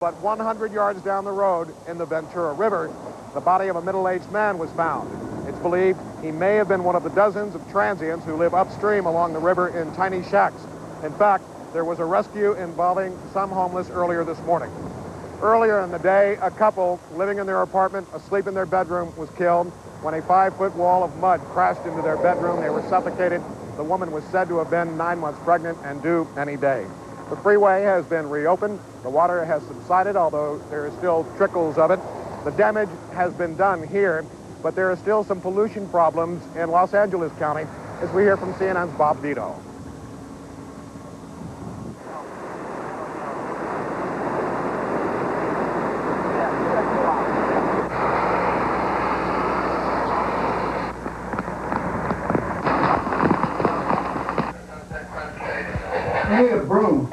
But 100 yards down the road in the Ventura River, the body of a middle-aged man was found. It's believed he may have been one of the dozens of transients who live upstream along the river in tiny shacks. In fact, there was a rescue involving some homeless earlier this morning. Earlier in the day, a couple living in their apartment, asleep in their bedroom, was killed when a 5-foot wall of mud crashed into their bedroom. They were suffocated. The woman was said to have been 9 months pregnant and due any day. The freeway has been reopened. The water has subsided, although there are still trickles of it. The damage has been done here, but there are still some pollution problems in Los Angeles County, as we hear from CNN's Bob Vito. I need a broom.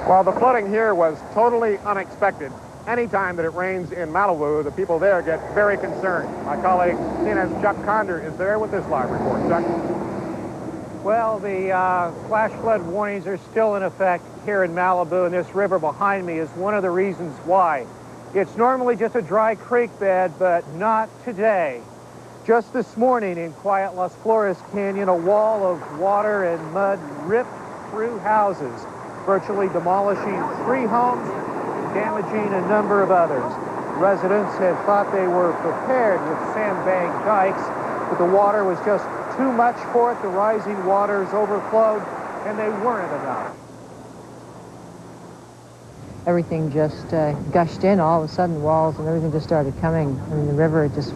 While the flooding here was totally unexpected, anytime that it rains in Malibu, the people there get very concerned. My colleague, CNN's Chuck Conder, is there with this live report. Chuck? Well, the flash flood warnings are still in effect here in Malibu, and this river behind me is one of the reasons why. It's normally just a dry creek bed, but not today. Just this morning in quiet Las Flores Canyon, a wall of water and mud ripped through houses, virtually demolishing 3 homes, damaging a number of others. Residents had thought they were prepared with sandbag dikes, but the water was just too much for it. The rising waters overflowed, and they weren't enough. Everything just gushed in. All of a sudden, walls and everything just started coming. I mean, the river just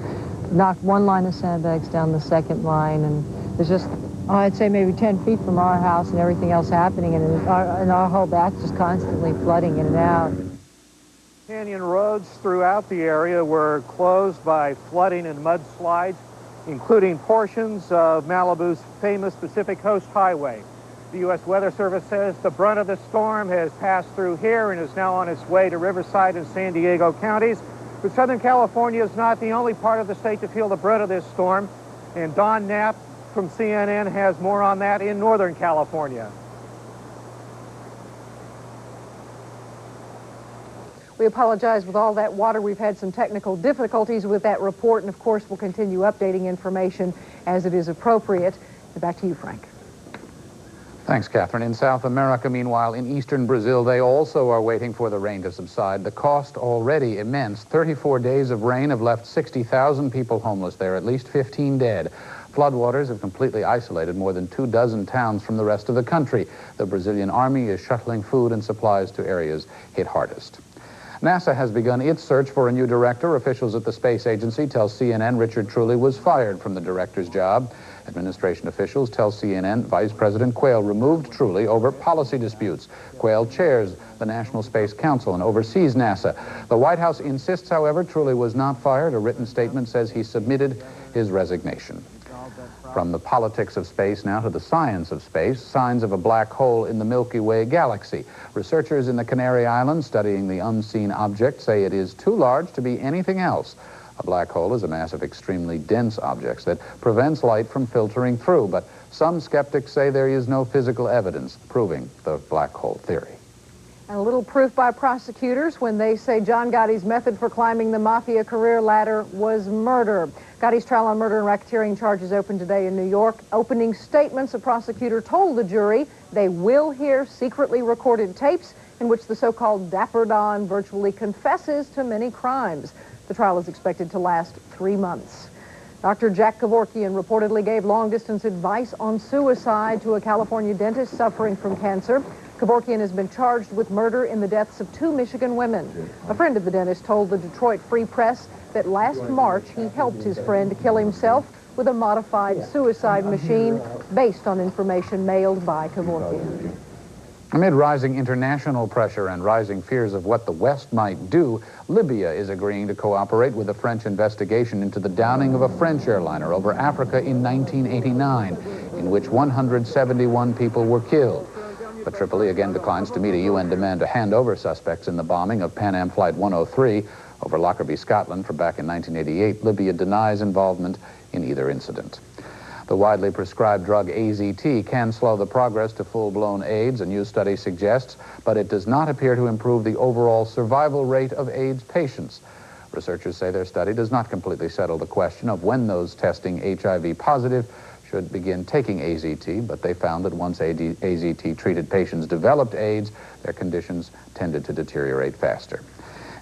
knocked one line of sandbags down the second line, and there's just, I'd say maybe 10 feet from our house and everything else happening, and our whole back just constantly flooding in and out. Canyon roads throughout the area were closed by flooding and mudslides, including portions of Malibu's famous Pacific Coast Highway. The U.S. Weather Service says the brunt of the storm has passed through here and is now on its way to Riverside and San Diego counties. But Southern California is not the only part of the state to feel the brunt of this storm. And Don Knapp from CNN has more on that in Northern California. We apologize with all that water. We've had some technical difficulties with that report, and of course we'll continue updating information as it is appropriate. Back to you, Frank. Thanks, Catherine. In South America, meanwhile, in eastern Brazil, they also are waiting for the rain to subside. The cost already immense. 34 days of rain have left 60,000 people homeless there, at least 15 dead. Floodwaters have completely isolated more than 24 towns from the rest of the country. The Brazilian army is shuttling food and supplies to areas hit hardest. NASA has begun its search for a new director. Officials at the space agency tell CNN Richard Truly was fired from the director's job. Administration officials tell CNN Vice President Quayle removed Truly over policy disputes. Quayle chairs the National Space Council and oversees NASA. The White House insists, however, Truly was not fired. A written statement says he submitted his resignation. From the politics of space now to the science of space, signs of a black hole in the Milky Way galaxy. Researchers in the Canary Islands studying the unseen object say it is too large to be anything else. A black hole is a mass of extremely dense objects that prevents light from filtering through, but some skeptics say there is no physical evidence proving the black hole theory. And a little proof by prosecutors when they say John Gotti's method for climbing the mafia career ladder was murder. Gotti's trial on murder and racketeering charges opened today in New York. Opening statements, a prosecutor told the jury they will hear secretly recorded tapes in which the so-called Dapper Don virtually confesses to many crimes. The trial is expected to last 3 months. Dr. Jack Kevorkian reportedly gave long-distance advice on suicide to a California dentist suffering from cancer. Kevorkian has been charged with murder in the deaths of 2 Michigan women. A friend of the dentist told the Detroit Free Press that last March he helped his friend kill himself with a modified suicide machine based on information mailed by Kevorkian. Amid rising international pressure and rising fears of what the West might do, Libya is agreeing to cooperate with a French investigation into the downing of a French airliner over Africa in 1989, in which 171 people were killed. But Tripoli again declines to meet a UN demand to hand over suspects in the bombing of Pan Am Flight 103 over Lockerbie, Scotland, from back in 1988. Libya denies involvement in either incident. The widely prescribed drug AZT can slow the progress to full-blown AIDS, a new study suggests, but it does not appear to improve the overall survival rate of AIDS patients. Researchers say their study does not completely settle the question of when those testing HIV positive should begin taking AZT, but they found that once AZT-treated patients developed AIDS, their conditions tended to deteriorate faster.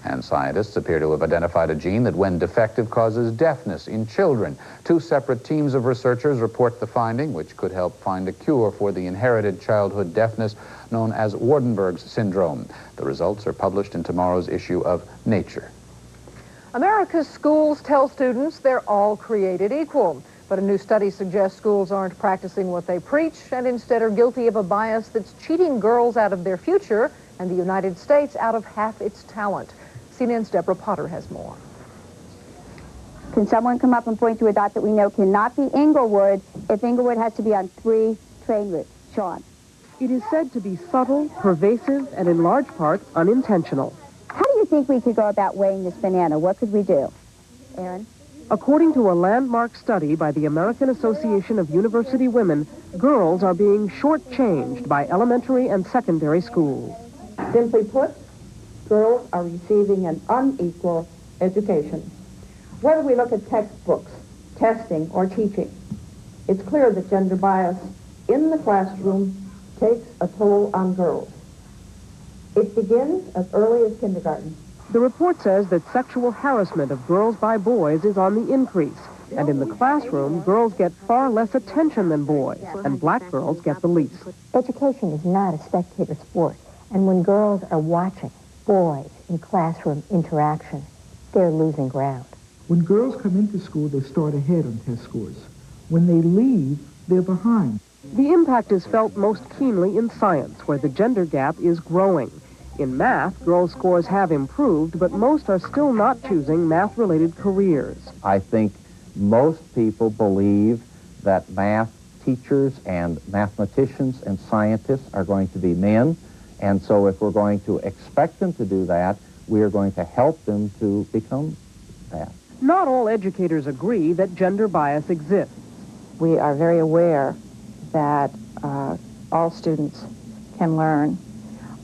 And scientists appear to have identified a gene that, when defective, causes deafness in children. Two separate teams of researchers report the finding, which could help find a cure for the inherited childhood deafness known as Waardenburg's syndrome. The results are published in tomorrow's issue of Nature. America's schools tell students they're all created equal. But a new study suggests schools aren't practicing what they preach and instead are guilty of a bias that's cheating girls out of their future and the United States out of half its talent. CNN's Deborah Potter has more. Can someone come up and point to a dot that we know cannot be Inglewood if Inglewood has to be on 3 train routes? Sean. It is said to be subtle, pervasive, and in large part unintentional. How do you think we could go about weighing this banana? What could we do? Aaron? According to a landmark study by the American Association of University Women, girls are being shortchanged by elementary and secondary schools. Simply put, girls are receiving an unequal education. Whether we look at textbooks, testing, or teaching, it's clear that gender bias in the classroom takes a toll on girls. It begins as early as kindergarten. The report says that sexual harassment of girls by boys is on the increase. And in the classroom, girls get far less attention than boys, and black girls get the least. Education is not a spectator sport. And when girls are watching boys in classroom interaction, they're losing ground. When girls come into school, they start ahead on test scores. When they leave, they're behind. The impact is felt most keenly in science, where the gender gap is growing. In math, girls' scores have improved, but most are still not choosing math-related careers. I think most people believe that math teachers and mathematicians and scientists are going to be men, and so if we're going to expect them to do that, we are going to help them to become that. Not all educators agree that gender bias exists. We are very aware that all students can learn.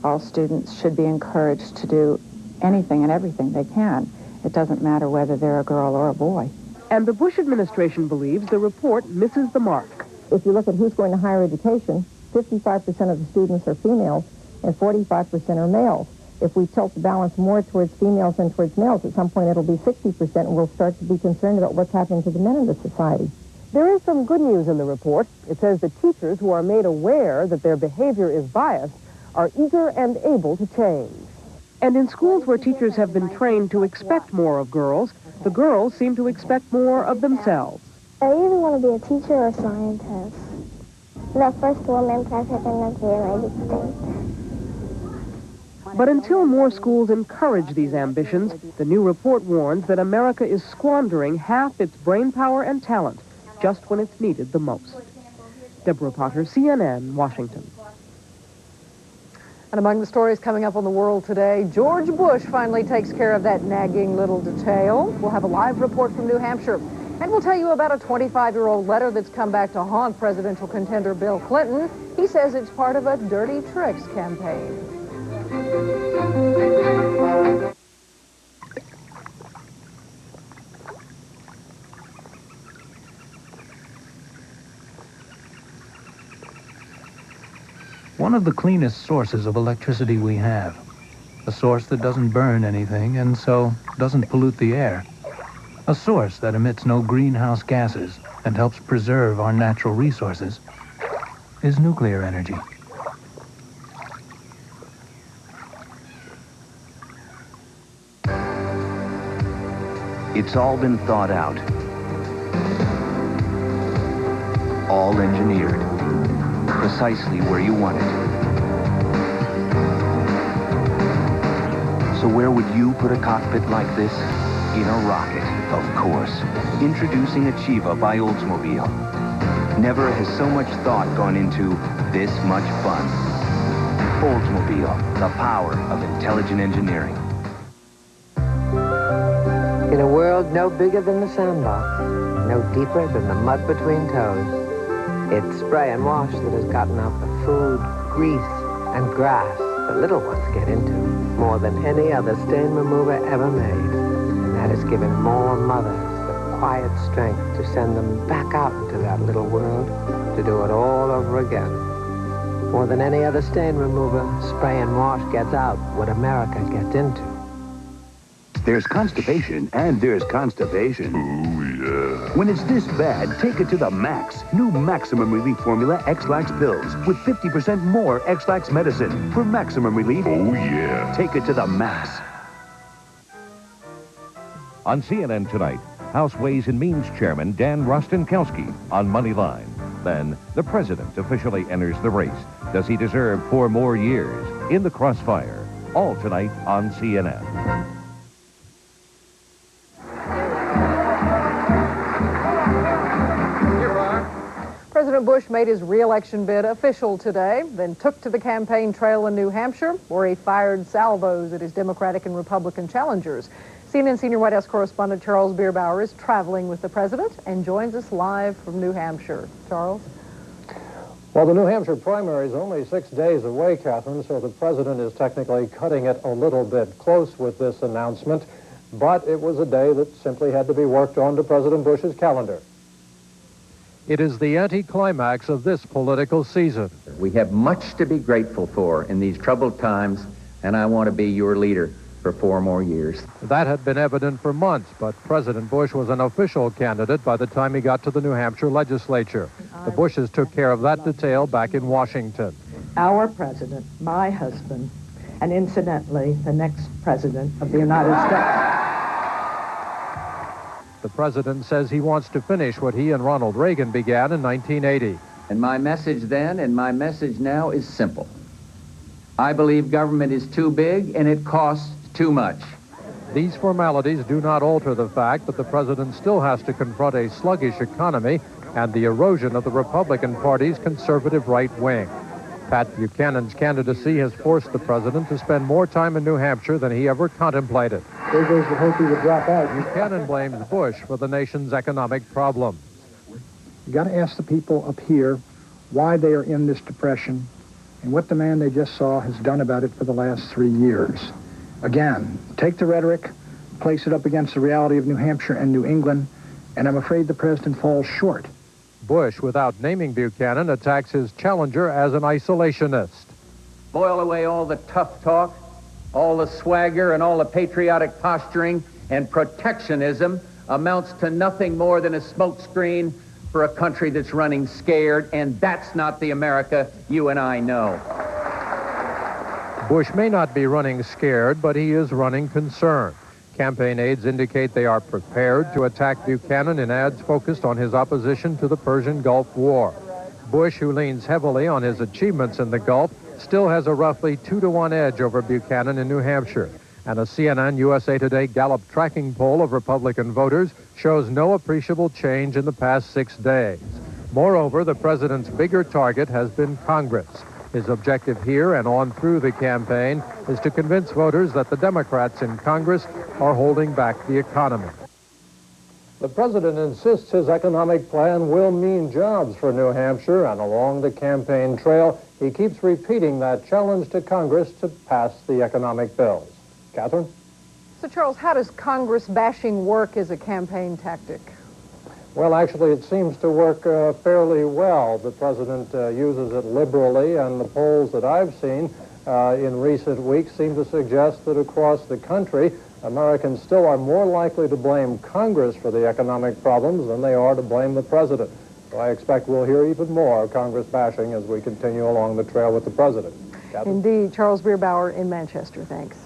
All students should be encouraged to do anything and everything they can. It doesn't matter whether they're a girl or a boy. And the Bush administration believes the report misses the mark. If you look at who's going to higher education, 55% of the students are females and 45% are males. If we tilt the balance more towards females than towards males, at some point it'll be 60%, and we'll start to be concerned about what's happening to the men in the society. There is some good news in the report. It says that teachers who are made aware that their behavior is biased are eager and able to change. And in schools where teachers have been trained to expect more of girls, the girls seem to expect more of themselves. I either want to be a teacher or a scientist. The first woman president of the United States. But until more schools encourage these ambitions, the new report warns that America is squandering half its brainpower and talent just when it's needed the most. Deborah Potter, CNN, Washington. And among the stories coming up on the world today, George Bush finally takes care of that nagging little detail. We'll have a live report from New Hampshire. And we'll tell you about a 25-year-old letter that's come back to haunt presidential contender Bill Clinton. He says it's part of a dirty tricks campaign. One of the cleanest sources of electricity we have. A source that doesn't burn anything and so doesn't pollute the air. A source that emits no greenhouse gases and helps preserve our natural resources is nuclear energy. It's all been thought out. All engineered. Precisely where you want it. So where would you put a cockpit like this? In a rocket, of course. Introducing Achieva by Oldsmobile. Never has so much thought gone into this much fun. Oldsmobile, the power of intelligent engineering. In a world no bigger than the sandbox, no deeper than the mud between toes, it's spray and wash that has gotten out the food, grease, and grass that little ones get into more than any other stain remover ever made. And that has given more mothers the quiet strength to send them back out into that little world to do it all over again. More than any other stain remover, spray and wash gets out what America gets into. There's constipation and there's constipation. Oh, yeah. When it's this bad, take it to the max. New Maximum Relief Formula X-Lax pills with 50% more X-Lax medicine for maximum relief. Oh, yeah. Take it to the max. On CNN tonight, House Ways and Means Chairman Dan Rostenkowski on Moneyline. Then, the president officially enters the race. Does he deserve 4 more years? In the crossfire. All tonight on CNN. President Bush made his re-election bid official today, then took to the campaign trail in New Hampshire, where he fired salvos at his Democratic and Republican challengers. CNN senior White House correspondent Charles Bierbauer is traveling with the president and joins us live from New Hampshire. Charles? Well, the New Hampshire primary is only 6 days away, Catherine, so the president is technically cutting it a little bit close with this announcement, but it was a day that simply had to be worked on to President Bush's calendar. It is the anticlimax of this political season. We have much to be grateful for in these troubled times, and I want to be your leader for 4 more years. That had been evident for months, but President Bush was an official candidate by the time he got to the New Hampshire legislature. The Bushes took care of that detail back in Washington. Our president, my husband, and incidentally, the next president of the United States. The president says he wants to finish what he and Ronald Reagan began in 1980. And my message then and my message now is simple. I believe government is too big and it costs too much. These formalities do not alter the fact that the president still has to confront a sluggish economy and the erosion of the Republican Party's conservative right wing. Pat Buchanan's candidacy has forced the president to spend more time in New Hampshire than he ever contemplated. There goes the hope he would drop out. Buchanan blames Bush for the nation's economic problems. You got to ask the people up here why they are in this depression and what the man they just saw has done about it for the last 3 years. Again, take the rhetoric, place it up against the reality of New Hampshire and New England, and I'm afraid the president falls short. Bush, without naming Buchanan, attacks his challenger as an isolationist. Boil away all the tough talk, all the swagger, and all the patriotic posturing, and protectionism amounts to nothing more than a smokescreen for a country that's running scared, and that's not the America you and I know. Bush may not be running scared, but he is running concerned. Campaign aides indicate they are prepared to attack Buchanan in ads focused on his opposition to the Persian Gulf War. Bush, who leans heavily on his achievements in the Gulf, still has a roughly 2-to-1 edge over Buchanan in New Hampshire. And a CNN USA Today Gallup tracking poll of Republican voters shows no appreciable change in the past 6 days. Moreover, the president's bigger target has been Congress. His objective here and on through the campaign is to convince voters that the Democrats in Congress are holding back the economy. The president insists his economic plan will mean jobs for New Hampshire, and along the campaign trail, he keeps repeating that challenge to Congress to pass the economic bills. Catherine? So, Charles, how does Congress bashing work as a campaign tactic? Well, actually, it seems to work fairly well. The president uses it liberally, and the polls that I've seen in recent weeks seem to suggest that across the country, Americans still are more likely to blame Congress for the economic problems than they are to blame the president. So I expect we'll hear even more Congress bashing as we continue along the trail with the president. Catherine? Indeed. Charles Bierbauer in Manchester. Thanks.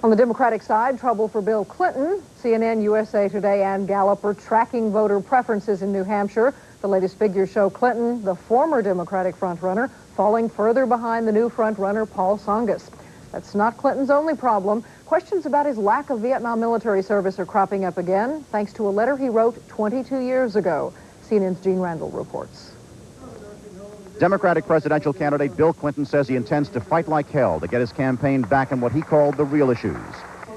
On the Democratic side, trouble for Bill Clinton. CNN, USA Today, and Gallup are tracking voter preferences in New Hampshire. The latest figures show Clinton, the former Democratic frontrunner, falling further behind the new frontrunner, Paul Tsongas. That's not Clinton's only problem. Questions about his lack of Vietnam military service are cropping up again, thanks to a letter he wrote 22 years ago. CNN's Gene Randall reports. Democratic presidential candidate Bill Clinton says he intends to fight like hell to get his campaign back on what he called the real issues.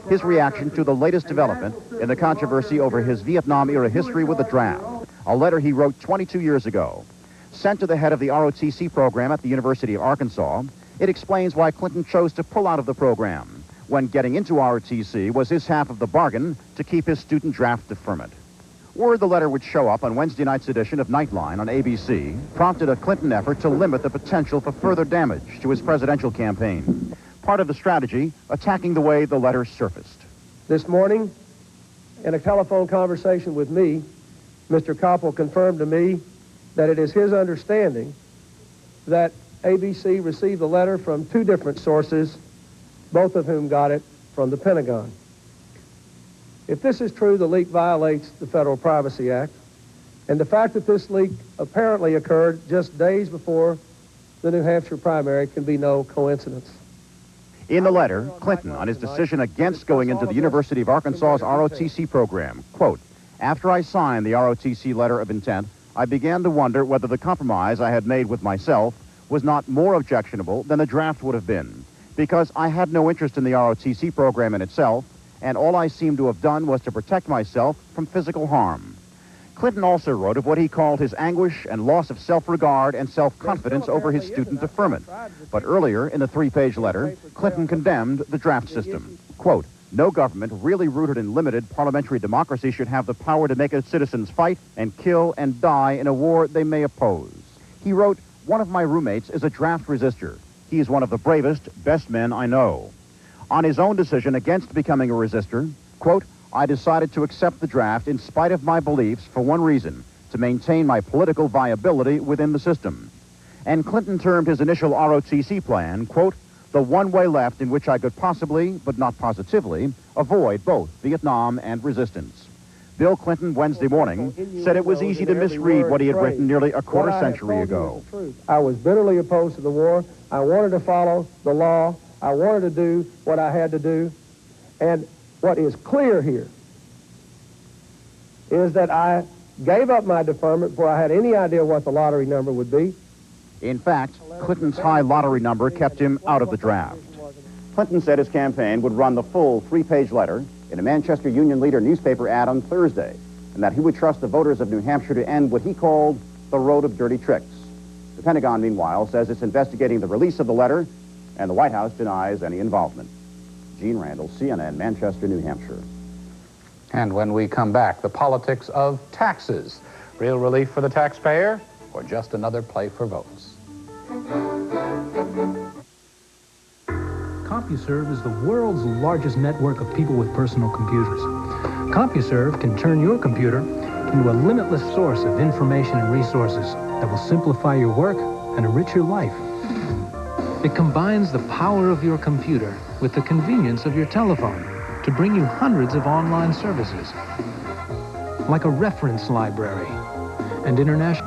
His reaction to the latest development in the controversy over his Vietnam-era history with the draft, a letter he wrote 22 years ago. Sent to the head of the ROTC program at the University of Arkansas, it explains why Clinton chose to pull out of the program when getting into ROTC was his half of the bargain to keep his student draft deferment. Word the letter would show up on Wednesday night's edition of Nightline on ABC prompted a Clinton effort to limit the potential for further damage to his presidential campaign. Part of the strategy, attacking the way the letter surfaced. This morning, in a telephone conversation with me, Mr. Koppel confirmed to me that it is his understanding that ABC received the letter from two different sources, both of whom got it from the Pentagon. If this is true, the leak violates the Federal Privacy Act, and the fact that this leak apparently occurred just days before the New Hampshire primary can be no coincidence. In the letter, Clinton, on his decision against going into the University of Arkansas's ROTC program, quote, "After I signed the ROTC letter of intent, I began to wonder whether the compromise I had made with myself was not more objectionable than the draft would have been, because I had no interest in the ROTC program in itself, and all I seemed to have done was to protect myself from physical harm." Clinton also wrote of what he called his anguish and loss of self-regard and self-confidence over his student deferment. But earlier, in the three-page letter, Clinton condemned the draft system. Quote, "No government really rooted in limited parliamentary democracy should have the power to make its citizens fight and kill and die in a war they may oppose." He wrote, "One of my roommates is a draft resistor. He is one of the bravest, best men I know." On his own decision against becoming a resistor, quote, "I decided to accept the draft in spite of my beliefs for one reason, to maintain my political viability within the system." And Clinton termed his initial ROTC plan, quote, "the one-way left in which I could possibly, but not positively, avoid both Vietnam and resistance." Bill Clinton, Wednesday morning, said it was easy to misread what he had written nearly a quarter century ago. I was bitterly opposed to the war. I wanted to follow the law. I wanted to do what I had to do. And what is clear here is that I gave up my deferment before I had any idea what the lottery number would be. In fact, Clinton's high lottery number kept him out of the draft. Clinton said his campaign would run the full three-page letter in a Manchester Union Leader newspaper ad on Thursday, and that he would trust the voters of New Hampshire to end what he called the road of dirty tricks. The Pentagon, meanwhile, says it's investigating the release of the letter, and the White House denies any involvement. Gene Randall, CNN, Manchester, New Hampshire. And when we come back, the politics of taxes. Real relief for the taxpayer, or just another play for votes? CompuServe is the world's largest network of people with personal computers. CompuServe can turn your computer into a limitless source of information and resources that will simplify your work and enrich your life. It combines the power of your computer with the convenience of your telephone to bring you hundreds of online services, like a reference library and international